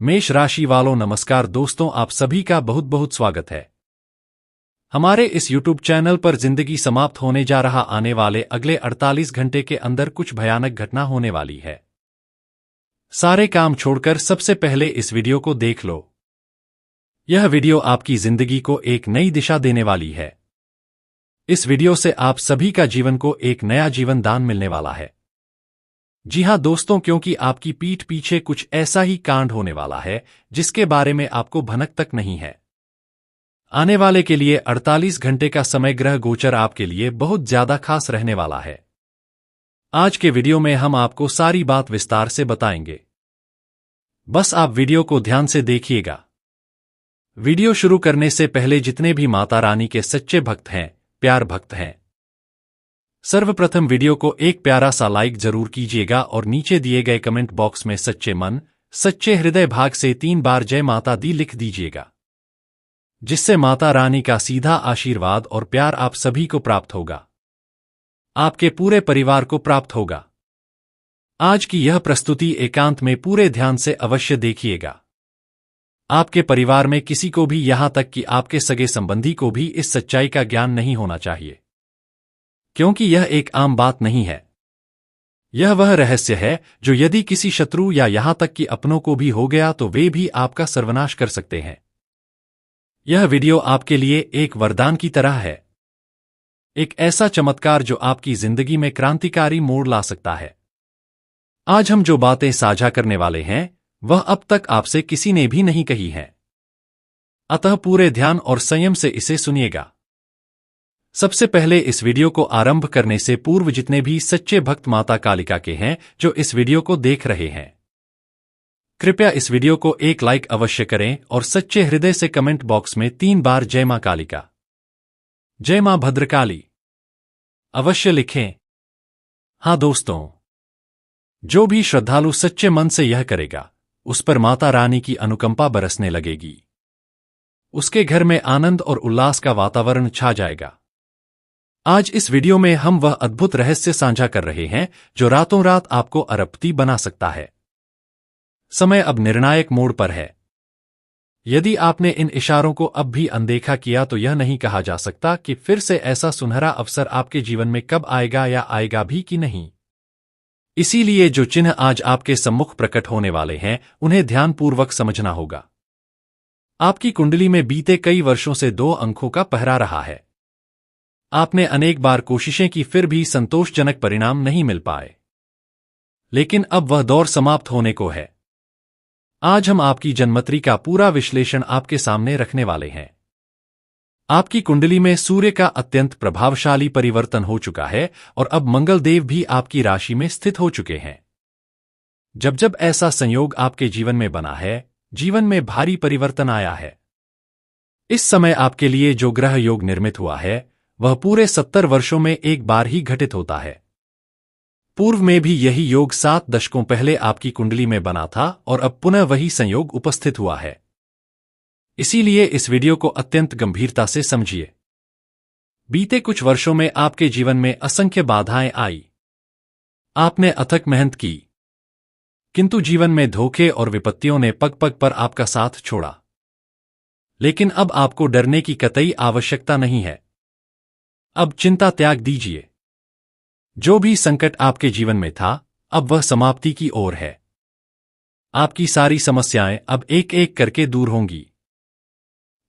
मेष राशि वालों नमस्कार दोस्तों, आप सभी का बहुत बहुत स्वागत है हमारे इस YouTube चैनल पर। जिंदगी समाप्त होने जा रहा आने वाले अगले 48 घंटे के अंदर कुछ भयानक घटना होने वाली है। सारे काम छोड़कर सबसे पहले इस वीडियो को देख लो। यह वीडियो आपकी जिंदगी को एक नई दिशा देने वाली है। इस वीडियो से आप सभी का जीवन को एक नया जीवन दान मिलने वाला है। जी हां दोस्तों, क्योंकि आपकी पीठ पीछे कुछ ऐसा ही कांड होने वाला है जिसके बारे में आपको भनक तक नहीं है। आने वाले के लिए 48 घंटे का समय ग्रह गोचर आपके लिए बहुत ज्यादा खास रहने वाला है। आज के वीडियो में हम आपको सारी बात विस्तार से बताएंगे। बस आप वीडियो को ध्यान से देखिएगा। वीडियो शुरू करने से पहले जितने भी माता रानी के सच्चे भक्त हैं, प्यार भक्त हैं, सर्वप्रथम वीडियो को एक प्यारा सा लाइक जरूर कीजिएगा और नीचे दिए गए कमेंट बॉक्स में सच्चे मन, सच्चे हृदय भाग से 3 बार जय माता दी लिख दीजिएगा, जिससे माता रानी का सीधा आशीर्वाद और प्यार आप सभी को प्राप्त होगा, आपके पूरे परिवार को प्राप्त होगा। आज की यह प्रस्तुति एकांत में पूरे ध्यान से अवश्य देखिएगा। आपके परिवार में किसी को भी, यहां तक कि आपके सगे संबंधी को भी इस सच्चाई का ज्ञान नहीं होना चाहिए, क्योंकि यह एक आम बात नहीं है। यह वह रहस्य है जो यदि किसी शत्रु या यहां तक कि अपनों को भी हो गया तो वे भी आपका सर्वनाश कर सकते हैं। यह वीडियो आपके लिए एक वरदान की तरह है, एक ऐसा चमत्कार जो आपकी जिंदगी में क्रांतिकारी मोड़ ला सकता है। आज हम जो बातें साझा करने वाले हैं वह अब तक आपसे किसी ने भी नहीं कही है, अतः पूरे ध्यान और संयम से इसे सुनिएगा। सबसे पहले इस वीडियो को आरंभ करने से पूर्व जितने भी सच्चे भक्त माता कालिका के हैं जो इस वीडियो को देख रहे हैं, कृपया इस वीडियो को एक लाइक अवश्य करें और सच्चे हृदय से कमेंट बॉक्स में 3 बार जय मां कालिका, जय मां भद्रकाली अवश्य लिखें। हां दोस्तों, जो भी श्रद्धालु सच्चे मन से यह करेगा उस पर माता रानी की अनुकंपा बरसने लगेगी। उसके घर में आनंद और उल्लास का वातावरण छा जाएगा। आज इस वीडियो में हम वह अद्भुत रहस्य साझा कर रहे हैं जो रातों रात आपको अरबपति बना सकता है। समय अब निर्णायक मोड़ पर है। यदि आपने इन इशारों को अब भी अनदेखा किया तो यह नहीं कहा जा सकता कि फिर से ऐसा सुनहरा अवसर आपके जीवन में कब आएगा या आएगा भी कि नहीं। इसीलिए जो चिन्ह आज आपके सम्मुख प्रकट होने वाले हैं उन्हें ध्यानपूर्वक समझना होगा। आपकी कुंडली में बीते कई वर्षों से 2 अंकों का पहरा रहा है। आपने अनेक बार कोशिशें की फिर भी संतोषजनक परिणाम नहीं मिल पाए, लेकिन अब वह दौर समाप्त होने को है। आज हम आपकी जन्मत्री का पूरा विश्लेषण आपके सामने रखने वाले हैं। आपकी कुंडली में सूर्य का अत्यंत प्रभावशाली परिवर्तन हो चुका है और अब मंगल देव भी आपकी राशि में स्थित हो चुके हैं। जब जब ऐसा संयोग आपके जीवन में बना है, जीवन में भारी परिवर्तन आया है। इस समय आपके लिए जो ग्रह योग निर्मित हुआ है वह पूरे 70 वर्षों में एक बार ही घटित होता है। पूर्व में भी यही योग 7 दशकों पहले आपकी कुंडली में बना था और अब पुनः वही संयोग उपस्थित हुआ है। इसीलिए इस वीडियो को अत्यंत गंभीरता से समझिए। बीते कुछ वर्षों में आपके जीवन में असंख्य बाधाएं आई। आपने अथक मेहनत की, किंतु जीवन में धोखे और विपत्तियों ने पग पग पर आपका साथ छोड़ा। लेकिन अब आपको डरने की कतई आवश्यकता नहीं है। अब चिंता त्याग दीजिए। जो भी संकट आपके जीवन में था अब वह समाप्ति की ओर है। आपकी सारी समस्याएं अब एक एक करके दूर होंगी।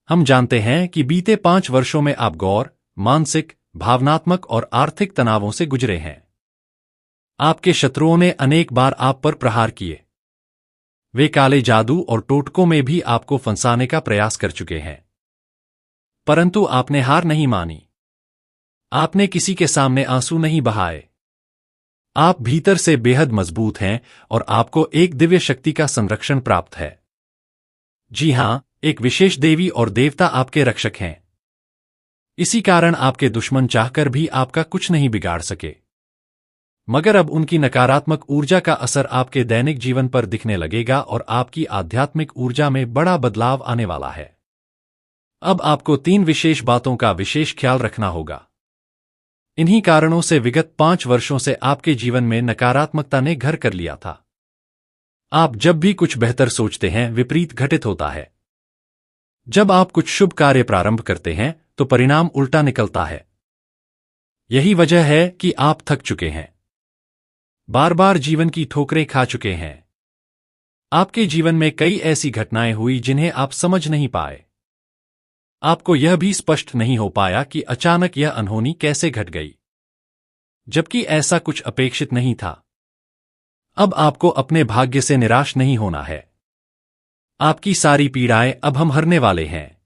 हम जानते हैं कि बीते 5 वर्षों में आप गौर, मानसिक, भावनात्मक और आर्थिक तनावों से गुजरे हैं। आपके शत्रुओं ने अनेक बार आप पर प्रहार किए। वे काले जादू और टोटकों में भी आपको फंसाने का प्रयास कर चुके हैं, परंतु आपने हार नहीं मानी। आपने किसी के सामने आंसू नहीं बहाए। आप भीतर से बेहद मजबूत हैं और आपको एक दिव्य शक्ति का संरक्षण प्राप्त है। जी हां, एक विशेष देवी और देवता आपके रक्षक हैं। इसी कारण आपके दुश्मन चाहकर भी आपका कुछ नहीं बिगाड़ सके। मगर अब उनकी नकारात्मक ऊर्जा का असर आपके दैनिक जीवन पर दिखने लगेगा और आपकी आध्यात्मिक ऊर्जा में बड़ा बदलाव आने वाला है। अब आपको 3 विशेष बातों का विशेष ख्याल रखना होगा। इन्हीं कारणों से विगत 5 वर्षों से आपके जीवन में नकारात्मकता ने घर कर लिया था। आप जब भी कुछ बेहतर सोचते हैं, विपरीत घटित होता है। जब आप कुछ शुभ कार्य प्रारंभ करते हैं तो परिणाम उल्टा निकलता है। यही वजह है कि आप थक चुके हैं, बार बार जीवन की ठोकरें खा चुके हैं। आपके जीवन में कई ऐसी घटनाएं हुई जिन्हें आप समझ नहीं पाए। आपको यह भी स्पष्ट नहीं हो पाया कि अचानक यह अनहोनी कैसे घट गई, जबकि ऐसा कुछ अपेक्षित नहीं था। अब आपको अपने भाग्य से निराश नहीं होना है। आपकी सारी पीड़ाएं अब हम हरने वाले हैं।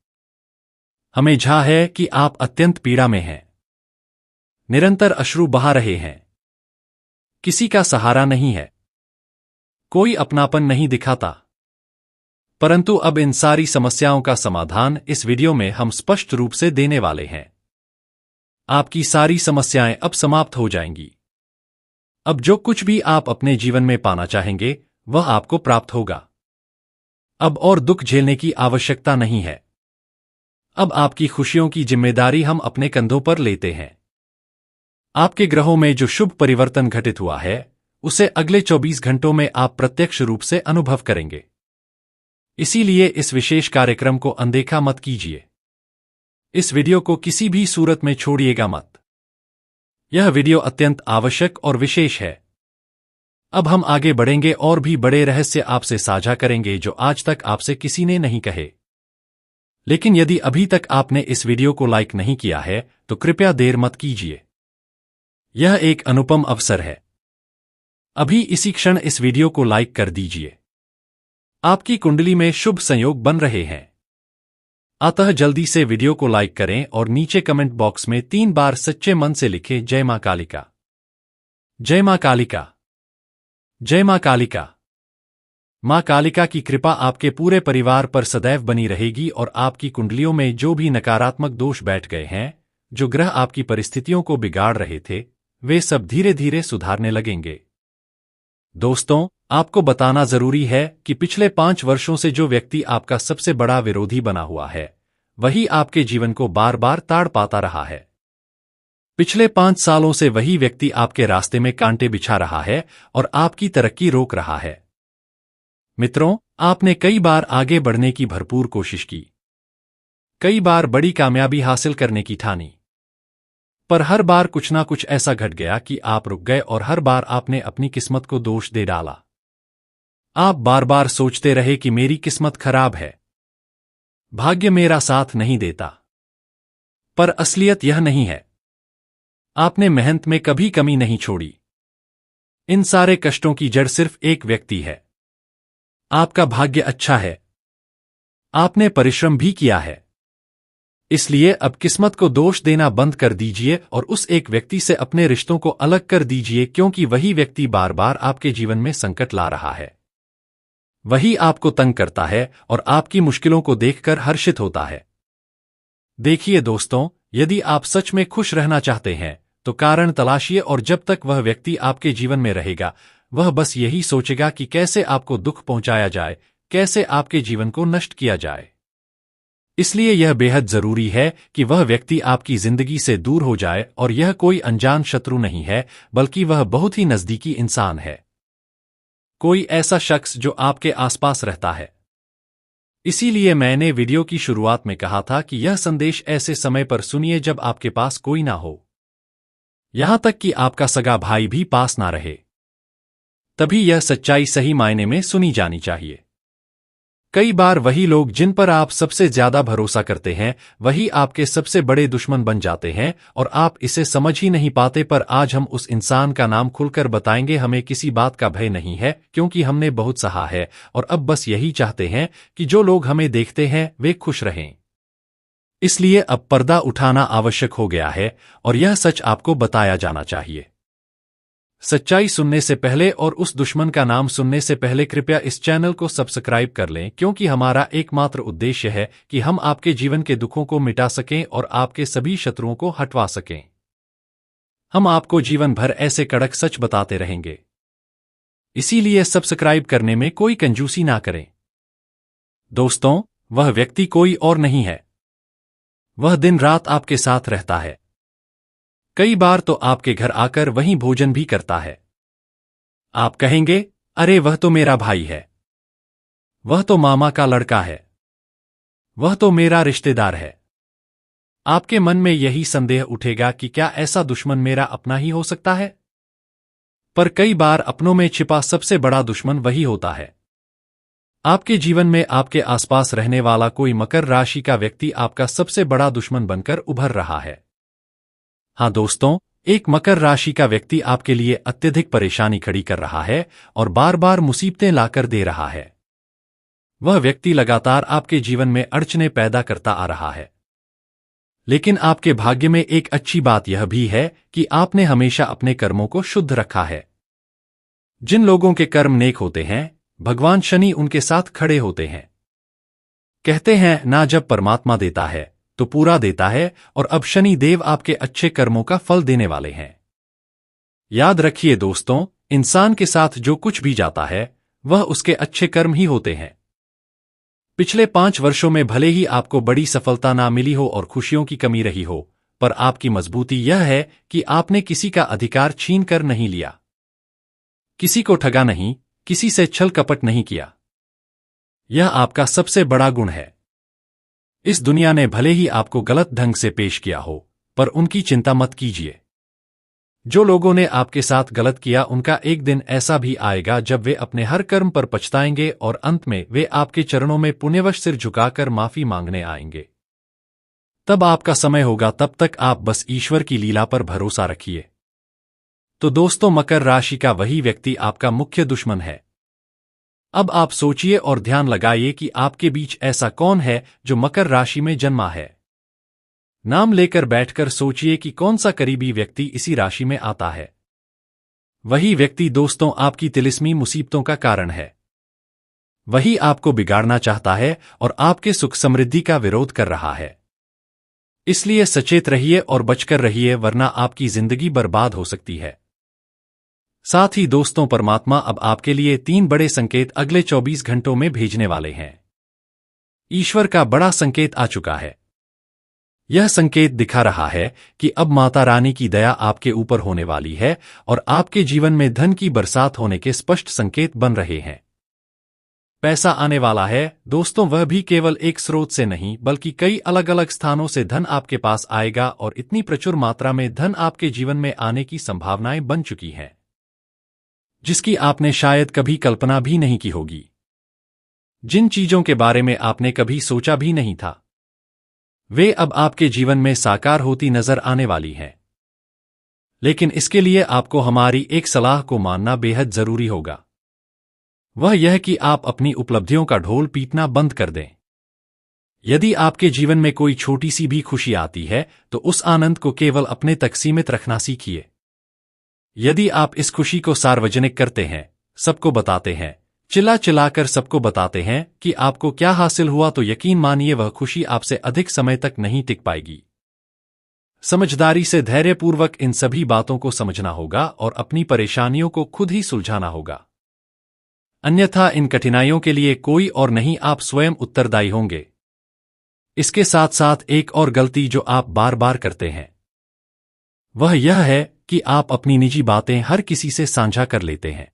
हमें झा है कि आप अत्यंत पीड़ा में हैं, निरंतर अश्रु बहा रहे हैं, किसी का सहारा नहीं है, कोई अपनापन नहीं दिखाता। परंतु अब इन सारी समस्याओं का समाधान इस वीडियो में हम स्पष्ट रूप से देने वाले हैं। आपकी सारी समस्याएं अब समाप्त हो जाएंगी। अब जो कुछ भी आप अपने जीवन में पाना चाहेंगे वह आपको प्राप्त होगा। अब और दुख झेलने की आवश्यकता नहीं है। अब आपकी खुशियों की जिम्मेदारी हम अपने कंधों पर लेते हैं। आपके ग्रहों में जो शुभ परिवर्तन घटित हुआ है उसे अगले 24 घंटों में आप प्रत्यक्ष रूप से अनुभव करेंगे। इसीलिए इस विशेष कार्यक्रम को अनदेखा मत कीजिए। इस वीडियो को किसी भी सूरत में छोड़िएगा मत। यह वीडियो अत्यंत आवश्यक और विशेष है। अब हम आगे बढ़ेंगे और भी बड़े रहस्य आपसे साझा करेंगे जो आज तक आपसे किसी ने नहीं कहे। लेकिन यदि अभी तक आपने इस वीडियो को लाइक नहीं किया है तो कृपया देर मत कीजिए। यह एक अनुपम अवसर है। अभी इसी क्षण इस वीडियो को लाइक कर दीजिए। आपकी कुंडली में शुभ संयोग बन रहे हैं। अतः जल्दी से वीडियो को लाइक करें और नीचे कमेंट बॉक्स में 3 बार सच्चे मन से लिखें जय मां कालिका, जय मां कालिका, जय मां कालिका। मां कालिका की कृपा आपके पूरे परिवार पर सदैव बनी रहेगी और आपकी कुंडलियों में जो भी नकारात्मक दोष बैठ गए हैं, जो ग्रह आपकी परिस्थितियों को बिगाड़ रहे थे, वे सब धीरे धीरे सुधारने लगेंगे। दोस्तों, आपको बताना जरूरी है कि पिछले 5 वर्षों से जो व्यक्ति आपका सबसे बड़ा विरोधी बना हुआ है, वही आपके जीवन को बार बार ताड़ पाता रहा है। पिछले 5 सालों से वही व्यक्ति आपके रास्ते में कांटे बिछा रहा है और आपकी तरक्की रोक रहा है। मित्रों, आपने कई बार आगे बढ़ने की भरपूर कोशिश की, कई बार बड़ी कामयाबी हासिल करने की ठानी, पर हर बार कुछ ना कुछ ऐसा घट गया कि आप रुक गए और हर बार आपने अपनी किस्मत को दोष दे डाला। आप बार बार सोचते रहे कि मेरी किस्मत खराब है, भाग्य मेरा साथ नहीं देता। पर असलियत यह नहीं है। आपने मेहनत में कभी कमी नहीं छोड़ी। इन सारे कष्टों की जड़ सिर्फ एक व्यक्ति है। आपका भाग्य अच्छा है, आपने परिश्रम भी किया है। इसलिए अब किस्मत को दोष देना बंद कर दीजिए और उस एक व्यक्ति से अपने रिश्तों को अलग कर दीजिए, क्योंकि वही व्यक्ति बार बार आपके जीवन में संकट ला रहा है। वही आपको तंग करता है और आपकी मुश्किलों को देखकर हर्षित होता है। देखिए दोस्तों, यदि आप सच में खुश रहना चाहते हैं तो कारण तलाशिए, और जब तक वह व्यक्ति आपके जीवन में रहेगा वह बस यही सोचेगा कि कैसे आपको दुख पहुंचाया जाए, कैसे आपके जीवन को नष्ट किया जाए। इसलिए यह बेहद जरूरी है कि वह व्यक्ति आपकी जिंदगी से दूर हो जाए, और यह कोई अनजान शत्रु नहीं है बल्कि वह बहुत ही नजदीकी इंसान है, कोई ऐसा शख्स जो आपके आसपास रहता है। इसीलिए मैंने वीडियो की शुरुआत में कहा था कि यह संदेश ऐसे समय पर सुनिए जब आपके पास कोई ना हो, यहां तक कि आपका सगा भाई भी पास ना रहे। तभी यह सच्चाई सही मायने में सुनी जानी चाहिए। कई बार वही लोग जिन पर आप सबसे ज्यादा भरोसा करते हैं वही आपके सबसे बड़े दुश्मन बन जाते हैं, और आप इसे समझ ही नहीं पाते। पर आज हम उस इंसान का नाम खुलकर बताएंगे। हमें किसी बात का भय नहीं है, क्योंकि हमने बहुत सहा है और अब बस यही चाहते हैं कि जो लोग हमें देखते हैं वे खुश रहें। इसलिए अब पर्दा उठाना आवश्यक हो गया है और यह सच आपको बताया जाना चाहिए। सच्चाई सुनने से पहले और उस दुश्मन का नाम सुनने से पहले कृपया इस चैनल को सब्सक्राइब कर लें, क्योंकि हमारा एकमात्र उद्देश्य है कि हम आपके जीवन के दुखों को मिटा सकें और आपके सभी शत्रुओं को हटवा सकें। हम आपको जीवन भर ऐसे कड़क सच बताते रहेंगे। इसीलिए सब्सक्राइब करने में कोई कंजूसी ना करें। दोस्तों, वह व्यक्ति कोई और नहीं है, वह दिन रात आपके साथ रहता है। कई बार तो आपके घर आकर वहीं भोजन भी करता है। आप कहेंगे, अरे वह तो मेरा भाई है, वह तो मामा का लड़का है, वह तो मेरा रिश्तेदार है। आपके मन में यही संदेह उठेगा कि क्या ऐसा दुश्मन मेरा अपना ही हो सकता है? पर कई बार अपनों में छिपा सबसे बड़ा दुश्मन वही होता है। आपके जीवन में आपके आसपास रहने वाला कोई मकर राशि का व्यक्ति आपका सबसे बड़ा दुश्मन बनकर उभर रहा है। हाँ दोस्तों, एक मकर राशि का व्यक्ति आपके लिए अत्यधिक परेशानी खड़ी कर रहा है और बार बार मुसीबतें लाकर दे रहा है। वह व्यक्ति लगातार आपके जीवन में अड़चनें पैदा करता आ रहा है। लेकिन आपके भाग्य में एक अच्छी बात यह भी है कि आपने हमेशा अपने कर्मों को शुद्ध रखा है। जिन लोगों के कर्म नेक होते हैं, भगवान शनि उनके साथ खड़े होते हैं। कहते हैं ना, जब परमात्मा देता है तो पूरा देता है, और अब शनि देव आपके अच्छे कर्मों का फल देने वाले हैं। याद रखिए दोस्तों, इंसान के साथ जो कुछ भी जाता है वह उसके अच्छे कर्म ही होते हैं। पिछले 5 वर्षों में भले ही आपको बड़ी सफलता ना मिली हो और खुशियों की कमी रही हो, पर आपकी मजबूती यह है कि आपने किसी का अधिकार छीन कर नहीं लिया, किसी को ठगा नहीं, किसी से छल कपट नहीं किया। यह आपका सबसे बड़ा गुण है। इस दुनिया ने भले ही आपको गलत ढंग से पेश किया हो, पर उनकी चिंता मत कीजिए। जो लोगों ने आपके साथ गलत किया उनका एक दिन ऐसा भी आएगा जब वे अपने हर कर्म पर पछताएंगे और अंत में वे आपके चरणों में पुण्यवश सिर झुकाकर माफी मांगने आएंगे। तब आपका समय होगा, तब तक आप बस ईश्वर की लीला पर भरोसा रखिए। तो दोस्तों, मकर राशि का वही व्यक्ति आपका मुख्य दुश्मन है। अब आप सोचिए और ध्यान लगाइए कि आपके बीच ऐसा कौन है जो मकर राशि में जन्मा है। नाम लेकर बैठकर सोचिए कि कौन सा करीबी व्यक्ति इसी राशि में आता है। वही व्यक्ति दोस्तों आपकी तिलिस्मी मुसीबतों का कारण है। वही आपको बिगाड़ना चाहता है और आपके सुख समृद्धि का विरोध कर रहा है। इसलिए सचेत रहिए और बचकर रहिए, वरना आपकी जिंदगी बर्बाद हो सकती है। साथ ही दोस्तों, परमात्मा अब आपके लिए 3 बड़े संकेत अगले 24 घंटों में भेजने वाले हैं। ईश्वर का बड़ा संकेत आ चुका है। यह संकेत दिखा रहा है कि अब माता रानी की दया आपके ऊपर होने वाली है और आपके जीवन में धन की बरसात होने के स्पष्ट संकेत बन रहे हैं। पैसा आने वाला है दोस्तों, वह भी केवल एक स्रोत से नहीं बल्कि कई अलग अलग स्थानों से धन आपके पास आएगा, और इतनी प्रचुर मात्रा में धन आपके जीवन में आने की संभावनाएं बन चुकी हैं जिसकी आपने शायद कभी कल्पना भी नहीं की होगी। जिन चीजों के बारे में आपने कभी सोचा भी नहीं था, वे अब आपके जीवन में साकार होती नजर आने वाली हैं। लेकिन इसके लिए आपको हमारी एक सलाह को मानना बेहद जरूरी होगा। वह यह कि आप अपनी उपलब्धियों का ढोल पीटना बंद कर दें। यदि आपके जीवन में कोई छोटी सी भी खुशी आती है तो उस आनंद को केवल अपने तक सीमित रखना सीखिए। यदि आप इस खुशी को सार्वजनिक करते हैं, सबको बताते हैं, चिल्ला चिल्लाकर सबको बताते हैं कि आपको क्या हासिल हुआ, तो यकीन मानिए वह खुशी आपसे अधिक समय तक नहीं टिक पाएगी। समझदारी से धैर्यपूर्वक इन सभी बातों को समझना होगा और अपनी परेशानियों को खुद ही सुलझाना होगा। अन्यथा इन कठिनाइयों के लिए कोई और नहीं, आप स्वयं उत्तरदायी होंगे। इसके साथ साथ एक और गलती जो आप बार बार करते हैं वह यह है कि आप अपनी निजी बातें हर किसी से साझा कर लेते हैं।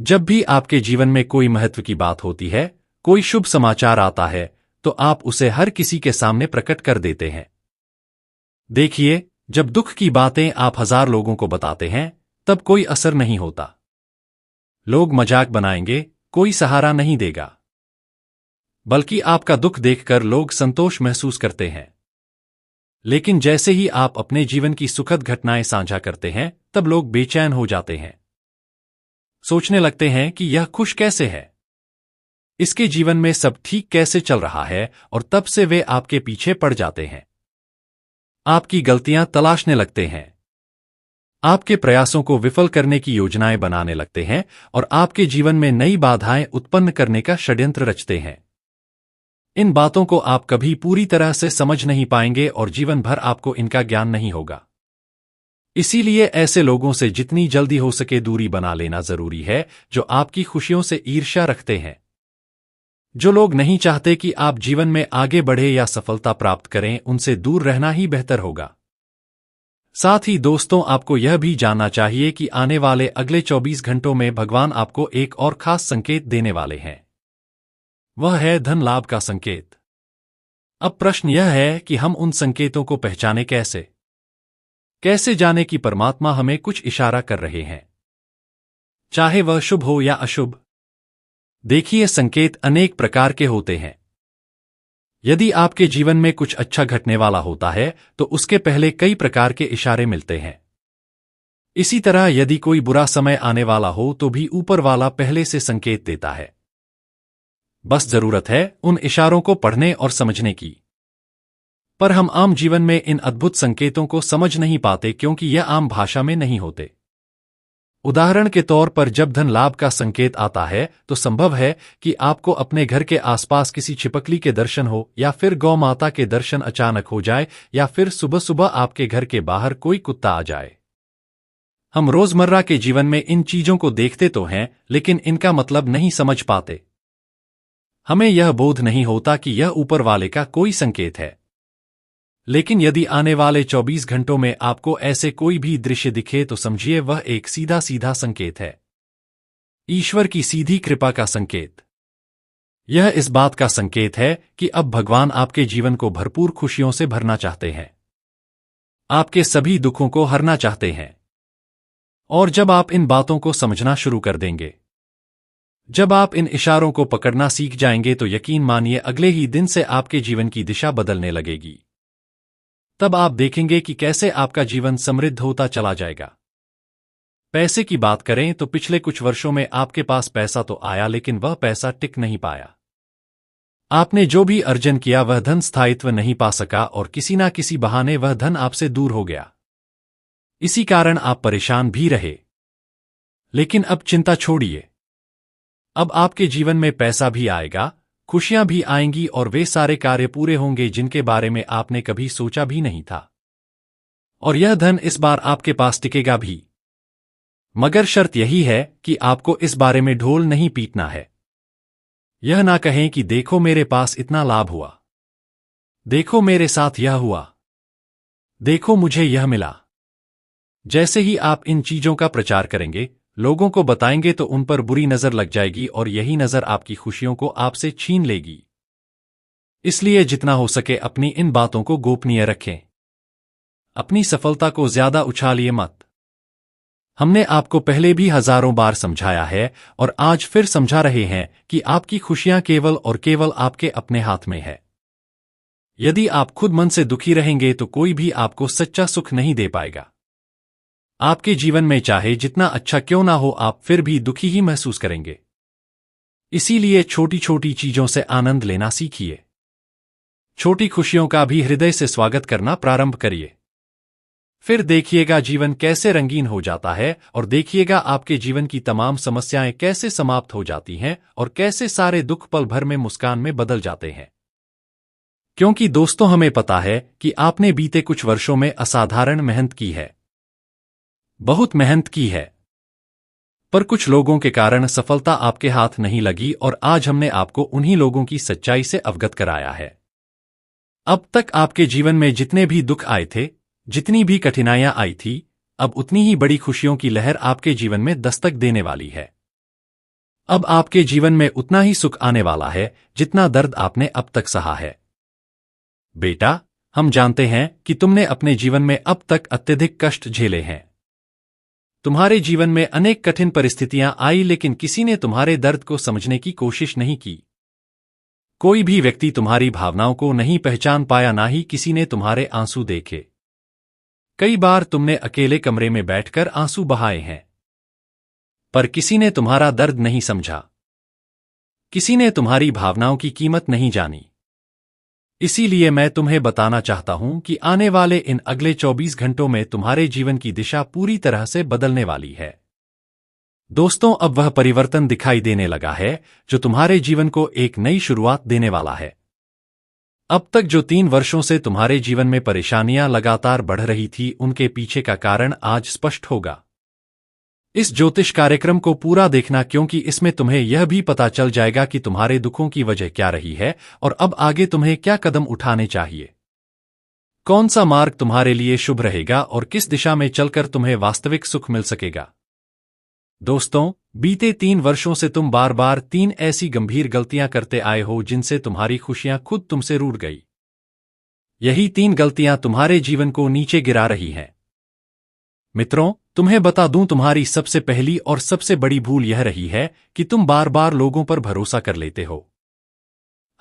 जब भी आपके जीवन में कोई महत्व की बात होती है, कोई शुभ समाचार आता है, तो आप उसे हर किसी के सामने प्रकट कर देते हैं। देखिए, जब दुख की बातें आप 1000 लोगों को बताते हैं तब कोई असर नहीं होता। लोग मजाक बनाएंगे, कोई सहारा नहीं देगा, बल्कि आपका दुख देखकर लोग संतोष महसूस करते हैं। लेकिन जैसे ही आप अपने जीवन की सुखद घटनाएं साझा करते हैं, तब लोग बेचैन हो जाते हैं। सोचने लगते हैं कि यह खुश कैसे है, इसके जीवन में सब ठीक कैसे चल रहा है, और तब से वे आपके पीछे पड़ जाते हैं। आपकी गलतियां तलाशने लगते हैं, आपके प्रयासों को विफल करने की योजनाएं बनाने लगते हैं और आपके जीवन में नई बाधाएं उत्पन्न करने का षड्यंत्र रचते हैं। इन बातों को आप कभी पूरी तरह से समझ नहीं पाएंगे और जीवन भर आपको इनका ज्ञान नहीं होगा। इसीलिए ऐसे लोगों से जितनी जल्दी हो सके दूरी बना लेना जरूरी है, जो आपकी खुशियों से ईर्ष्या रखते हैं। जो लोग नहीं चाहते कि आप जीवन में आगे बढ़े या सफलता प्राप्त करें, उनसे दूर रहना ही बेहतर होगा। साथ ही दोस्तों, आपको यह भी जानना चाहिए कि आने वाले अगले 24 घंटों में भगवान आपको एक और खास संकेत देने वाले हैं। वह है धन लाभ का संकेत। अब प्रश्न यह है कि हम उन संकेतों को पहचाने कैसे? कैसे जाने कि परमात्मा हमें कुछ इशारा कर रहे हैं, चाहे वह शुभ हो या अशुभ? देखिए, संकेत अनेक प्रकार के होते हैं। यदि आपके जीवन में कुछ अच्छा घटने वाला होता है तो उसके पहले कई प्रकार के इशारे मिलते हैं। इसी तरह यदि कोई बुरा समय आने वाला हो तो भी ऊपर वाला पहले से संकेत देता है। बस जरूरत है उन इशारों को पढ़ने और समझने की। पर हम आम जीवन में इन अद्भुत संकेतों को समझ नहीं पाते क्योंकि यह आम भाषा में नहीं होते। उदाहरण के तौर पर जब धन लाभ का संकेत आता है तो संभव है कि आपको अपने घर के आसपास किसी छिपकली के दर्शन हो, या फिर गौ माता के दर्शन अचानक हो जाए, या फिर सुबह सुबह आपके घर के बाहर कोई कुत्ता आ जाए। हम रोजमर्रा के जीवन में इन चीजों को देखते तो हैं, लेकिन इनका मतलब नहीं समझ पाते। हमें यह बोध नहीं होता कि यह ऊपर वाले का कोई संकेत है। लेकिन यदि आने वाले 24 घंटों में आपको ऐसे कोई भी दृश्य दिखे तो समझिए वह एक सीधा सीधा संकेत है, ईश्वर की सीधी कृपा का संकेत। यह इस बात का संकेत है कि अब भगवान आपके जीवन को भरपूर खुशियों से भरना चाहते हैं, आपके सभी दुखों को हरना चाहते हैं। और जब आप इन बातों को समझना शुरू कर देंगे, जब आप इन इशारों को पकड़ना सीख जाएंगे, तो यकीन मानिए अगले ही दिन से आपके जीवन की दिशा बदलने लगेगी। तब आप देखेंगे कि कैसे आपका जीवन समृद्ध होता चला जाएगा। पैसे की बात करें तो पिछले कुछ वर्षों में आपके पास पैसा तो आया, लेकिन वह पैसा टिक नहीं पाया। आपने जो भी अर्जन किया वह धन स्थायित्व नहीं पा सका और किसी ना किसी बहाने वह धन आपसे दूर हो गया। इसी कारण आप परेशान भी रहे। लेकिन अब चिंता छोड़िए, अब आपके जीवन में पैसा भी आएगा, खुशियां भी आएंगी और वे सारे कार्य पूरे होंगे जिनके बारे में आपने कभी सोचा भी नहीं था। और यह धन इस बार आपके पास टिकेगा भी। मगर शर्त यही है कि आपको इस बारे में ढोल नहीं पीटना है। यह ना कहें कि देखो मेरे पास इतना लाभ हुआ, देखो मेरे साथ यह हुआ, देखो मुझे यह मिला। जैसे ही आप इन चीजों का प्रचार करेंगे, लोगों को बताएंगे, तो उन पर बुरी नजर लग जाएगी और यही नजर आपकी खुशियों को आपसे छीन लेगी। इसलिए जितना हो सके अपनी इन बातों को गोपनीय रखें। अपनी सफलता को ज्यादा उछालिए मत। हमने आपको पहले भी हजारों बार समझाया है और आज फिर समझा रहे हैं कि आपकी खुशियां केवल और केवल आपके अपने हाथ में है। यदि आप खुद मन से दुखी रहेंगे तो कोई भी आपको सच्चा सुख नहीं दे पाएगा। आपके जीवन में चाहे जितना अच्छा क्यों ना हो, आप फिर भी दुखी ही महसूस करेंगे। इसीलिए छोटी छोटी चीजों से आनंद लेना सीखिए। छोटी खुशियों का भी हृदय से स्वागत करना प्रारंभ करिए। फिर देखिएगा जीवन कैसे रंगीन हो जाता है, और देखिएगा आपके जीवन की तमाम समस्याएं कैसे समाप्त हो जाती हैं और कैसे सारे दुख पल भर में मुस्कान में बदल जाते हैं। क्योंकि दोस्तों, हमें पता है कि आपने बीते कुछ वर्षों में असाधारण मेहनत की है, बहुत मेहनत की है। पर कुछ लोगों के कारण सफलता आपके हाथ नहीं लगी और आज हमने आपको उन्हीं लोगों की सच्चाई से अवगत कराया है। अब तक आपके जीवन में जितने भी दुख आए थे, जितनी भी कठिनाइयां आई थी, अब उतनी ही बड़ी खुशियों की लहर आपके जीवन में दस्तक देने वाली है। अब आपके जीवन में उतना ही सुख आने वाला है जितना दर्द आपने अब तक सहा है। बेटा, हम जानते हैं कि तुमने अपने जीवन में अब तक अत्यधिक कष्ट झेले हैं। तुम्हारे जीवन में अनेक कठिन परिस्थितियां आई, लेकिन किसी ने तुम्हारे दर्द को समझने की कोशिश नहीं की। कोई भी व्यक्ति तुम्हारी भावनाओं को नहीं पहचान पाया, ना ही किसी ने तुम्हारे आंसू देखे। कई बार तुमने अकेले कमरे में बैठकर आंसू बहाए हैं, पर किसी ने तुम्हारा दर्द नहीं समझा। किसी ने तुम्हारी भावनाओं की कीमत नहीं जानी। इसीलिए मैं तुम्हें बताना चाहता हूं कि आने वाले इन अगले 24 घंटों में तुम्हारे जीवन की दिशा पूरी तरह से बदलने वाली है। दोस्तों, अब वह परिवर्तन दिखाई देने लगा है जो तुम्हारे जीवन को एक नई शुरुआत देने वाला है। अब तक जो 3 वर्षों से तुम्हारे जीवन में परेशानियां लगातार बढ़ रही थी, उनके पीछे का कारण आज स्पष्ट होगा। इस ज्योतिष कार्यक्रम को पूरा देखना, क्योंकि इसमें तुम्हें यह भी पता चल जाएगा कि तुम्हारे दुखों की वजह क्या रही है और अब आगे तुम्हें क्या कदम उठाने चाहिए। कौन सा मार्ग तुम्हारे लिए शुभ रहेगा और किस दिशा में चलकर तुम्हें वास्तविक सुख मिल सकेगा। दोस्तों, बीते 3 वर्षों से तुम बार बार 3 ऐसी गंभीर गलतियां करते आए हो जिनसे तुम्हारी खुशियां खुद तुमसे रूठ गई। यही 3 गलतियां तुम्हारे जीवन को नीचे गिरा रही हैं। मित्रों, तुम्हें बता दूं, तुम्हारी सबसे पहली और सबसे बड़ी भूल यह रही है कि तुम बार बार लोगों पर भरोसा कर लेते हो।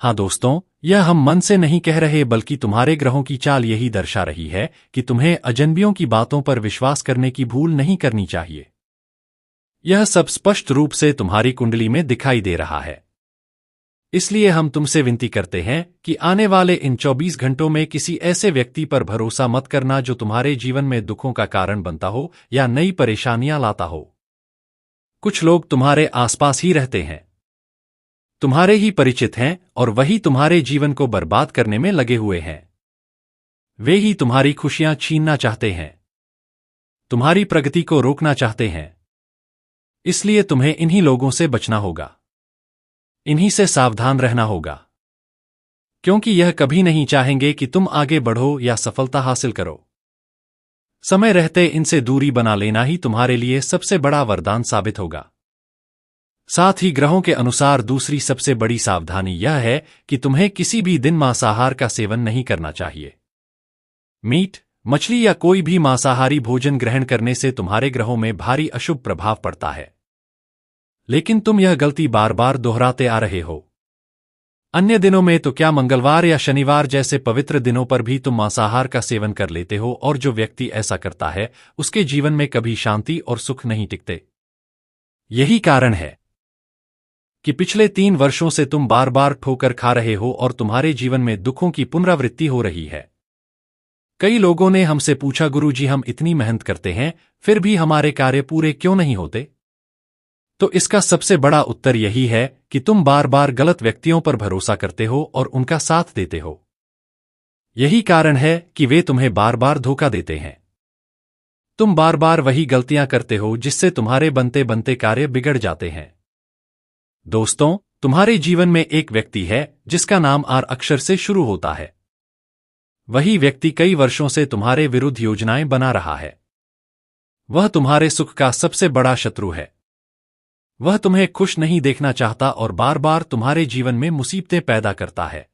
हाँ दोस्तों, यह हम मन से नहीं कह रहे बल्कि तुम्हारे ग्रहों की चाल यही दर्शा रही है कि तुम्हें अजनबियों की बातों पर विश्वास करने की भूल नहीं करनी चाहिए। यह सब स्पष्ट रूप से तुम्हारी कुंडली में दिखाई दे रहा है। इसलिए हम तुमसे विनती करते हैं कि आने वाले इन 24 घंटों में किसी ऐसे व्यक्ति पर भरोसा मत करना जो तुम्हारे जीवन में दुखों का कारण बनता हो या नई परेशानियां लाता हो। कुछ लोग तुम्हारे आसपास ही रहते हैं, तुम्हारे ही परिचित हैं और वही तुम्हारे जीवन को बर्बाद करने में लगे हुए हैं। वे ही तुम्हारी खुशियां छीनना चाहते हैं, तुम्हारी प्रगति को रोकना चाहते हैं। इसलिए तुम्हें इन्हीं लोगों से बचना होगा, इन्हीं से सावधान रहना होगा, क्योंकि यह कभी नहीं चाहेंगे कि तुम आगे बढ़ो या सफलता हासिल करो। समय रहते इनसे दूरी बना लेना ही तुम्हारे लिए सबसे बड़ा वरदान साबित होगा। साथ ही ग्रहों के अनुसार दूसरी सबसे बड़ी सावधानी यह है कि तुम्हें किसी भी दिन मांसाहार का सेवन नहीं करना चाहिए। मीट, मछली या कोई भी मांसाहारी भोजन ग्रहण करने से तुम्हारे ग्रहों में भारी अशुभ प्रभाव पड़ता है। लेकिन तुम यह गलती बार बार दोहराते आ रहे हो। अन्य दिनों में तो क्या, मंगलवार या शनिवार जैसे पवित्र दिनों पर भी तुम मांसाहार का सेवन कर लेते हो, और जो व्यक्ति ऐसा करता है उसके जीवन में कभी शांति और सुख नहीं टिकते। यही कारण है कि पिछले 3 वर्षों से तुम बार बार ठोकर खा रहे हो और तुम्हारे जीवन में दुखों की पुनरावृत्ति हो रही है। कई लोगों ने हमसे पूछा, गुरुजी, हम इतनी मेहनत करते हैं फिर भी हमारे कार्य पूरे क्यों नहीं होते? तो इसका सबसे बड़ा उत्तर यही है कि तुम बार बार गलत व्यक्तियों पर भरोसा करते हो और उनका साथ देते हो। यही कारण है कि वे तुम्हें बार बार धोखा देते हैं। तुम बार बार वही गलतियां करते हो जिससे तुम्हारे बनते बनते कार्य बिगड़ जाते हैं। दोस्तों, तुम्हारे जीवन में एक व्यक्ति है जिसका नाम आर अक्षर से शुरू होता है। वही व्यक्ति कई वर्षों से तुम्हारे विरुद्ध योजनाएं बना रहा है। वह तुम्हारे सुख का सबसे बड़ा शत्रु है। वह तुम्हें खुश नहीं देखना चाहता और बार बार तुम्हारे जीवन में मुसीबतें पैदा करता है।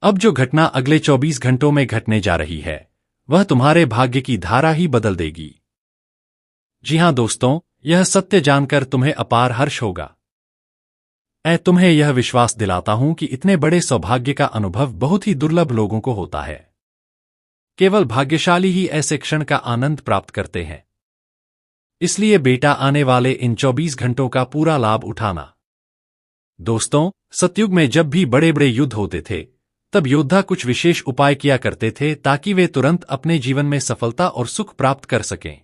अब जो घटना अगले 24 घंटों में घटने जा रही है वह तुम्हारे भाग्य की धारा ही बदल देगी। जी हां दोस्तों, यह सत्य जानकर तुम्हें अपार हर्ष होगा। मैं तुम्हें यह विश्वास दिलाता हूं कि इतने बड़े सौभाग्य का अनुभव बहुत ही दुर्लभ लोगों को होता है। केवल भाग्यशाली ही ऐसे क्षण का आनंद प्राप्त करते हैं। इसलिए बेटा, आने वाले इन 24 घंटों का पूरा लाभ उठाना। दोस्तों, सतयुग में जब भी बड़े बड़े युद्ध होते थे तब योद्धा कुछ विशेष उपाय किया करते थे ताकि वे तुरंत अपने जीवन में सफलता और सुख प्राप्त कर सकें।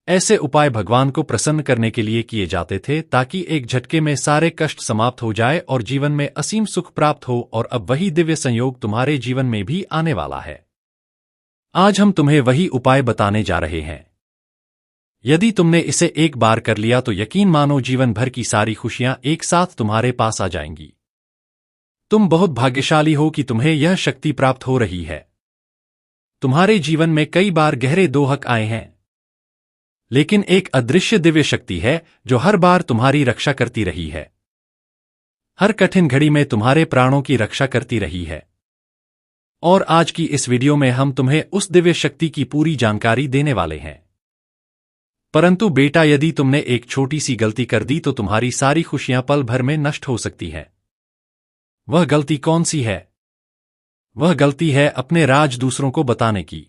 ऐसे उपाय भगवान को प्रसन्न करने के लिए किए जाते थे ताकि एक झटके में सारे कष्ट समाप्त हो जाए और जीवन में असीम सुख प्राप्त हो। और अब वही दिव्य संयोग तुम्हारे जीवन में भी आने वाला है। आज हम तुम्हें वही उपाय बताने जा रहे हैं। यदि तुमने इसे एक बार कर लिया तो यकीन मानो जीवन भर की सारी खुशियां एक साथ तुम्हारे पास आ जाएंगी। तुम बहुत भाग्यशाली हो कि तुम्हें यह शक्ति प्राप्त हो रही है। तुम्हारे जीवन में कई बार गहरे दोहक आए हैं, लेकिन एक अदृश्य दिव्य शक्ति है जो हर बार तुम्हारी रक्षा करती रही है। हर कठिन घड़ी में तुम्हारे प्राणों की रक्षा करती रही है। और आज की इस वीडियो में हम तुम्हें उस दिव्य शक्ति की पूरी जानकारी देने वाले हैं। परंतु बेटा, यदि तुमने एक छोटी सी गलती कर दी तो तुम्हारी सारी खुशियां पल भर में नष्ट हो सकती हैं। वह गलती कौन सी है? वह गलती है अपने राज दूसरों को बताने की।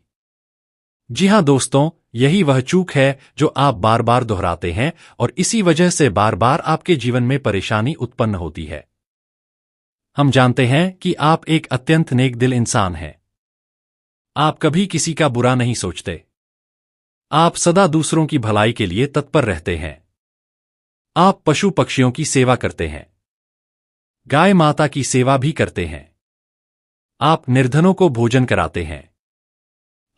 जी हां दोस्तों, यही वह चूक है जो आप बार बार दोहराते हैं और इसी वजह से बार बार आपके जीवन में परेशानी उत्पन्न होती है। हम जानते हैं कि आप एक अत्यंत नेक दिल इंसान हैं। आप कभी किसी का बुरा नहीं सोचते। आप सदा दूसरों की भलाई के लिए तत्पर रहते हैं। आप पशु पक्षियों की सेवा करते हैं, गाय माता की सेवा भी करते हैं। आप निर्धनों को भोजन कराते हैं।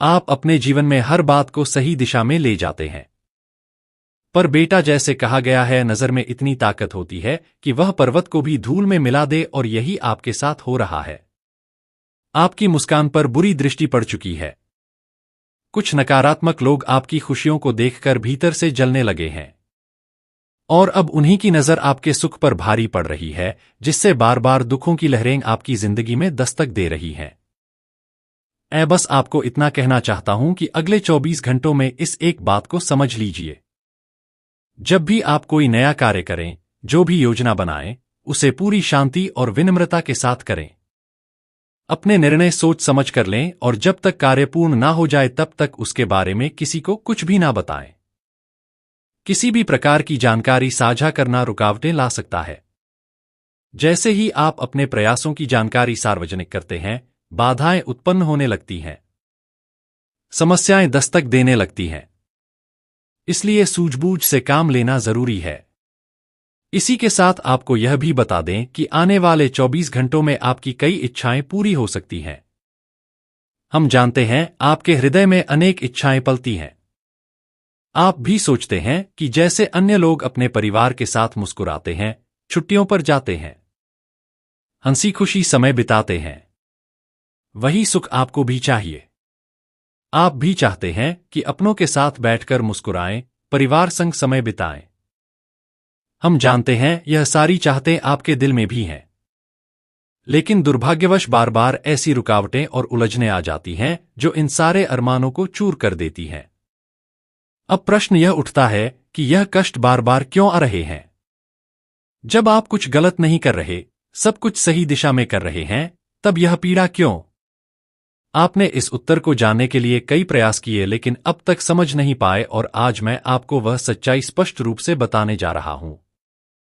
आप अपने जीवन में हर बात को सही दिशा में ले जाते हैं। पर बेटा, जैसे कहा गया है, नजर में इतनी ताकत होती है कि वह पर्वत को भी धूल में मिला दे, और यही आपके साथ हो रहा है। आपकी मुस्कान पर बुरी दृष्टि पड़ चुकी है। कुछ नकारात्मक लोग आपकी खुशियों को देखकर भीतर से जलने लगे हैं और अब उन्हीं की नजर आपके सुख पर भारी पड़ रही है, जिससे बार बार दुखों की लहरें आपकी जिंदगी में दस्तक दे रही हैं। मैं बस आपको इतना कहना चाहता हूं कि अगले 24 घंटों में इस एक बात को समझ लीजिए। जब भी आप कोई नया कार्य करें, जो भी योजना बनाएं, उसे पूरी शांति और विनम्रता के साथ करें। अपने निर्णय सोच समझ कर लें और जब तक कार्य पूर्ण ना हो जाए तब तक उसके बारे में किसी को कुछ भी ना बताएं। किसी भी प्रकार की जानकारी साझा करना रुकावटें ला सकता है। जैसे ही आप अपने प्रयासों की जानकारी सार्वजनिक करते हैं, बाधाएं उत्पन्न होने लगती हैं, समस्याएं दस्तक देने लगती हैं। इसलिए सूझबूझ से काम लेना जरूरी है। इसी के साथ आपको यह भी बता दें कि आने वाले 24 घंटों में आपकी कई इच्छाएं पूरी हो सकती हैं। हम जानते हैं आपके हृदय में अनेक इच्छाएं पलती हैं। आप भी सोचते हैं कि जैसे अन्य लोग अपने परिवार के साथ मुस्कुराते हैं, छुट्टियों पर जाते हैं, हंसी खुशी समय बिताते हैं, वही सुख आपको भी चाहिए। आप भी चाहते हैं कि अपनों के साथ बैठकर मुस्कुराएं, परिवार संग समय बिताएं। हम जानते हैं यह सारी चाहतें आपके दिल में भी हैं, लेकिन दुर्भाग्यवश बार बार ऐसी रुकावटें और उलझनें आ जाती हैं जो इन सारे अरमानों को चूर कर देती हैं। अब प्रश्न यह उठता है कि यह कष्ट बार बार क्यों आ रहे हैं? जब आप कुछ गलत नहीं कर रहे, सब कुछ सही दिशा में कर रहे हैं, तब यह पीड़ा क्यों? आपने इस उत्तर को जानने के लिए कई प्रयास किए लेकिन अब तक समझ नहीं पाए और आज मैं आपको वह सच्चाई स्पष्ट रूप से बताने जा रहा हूं।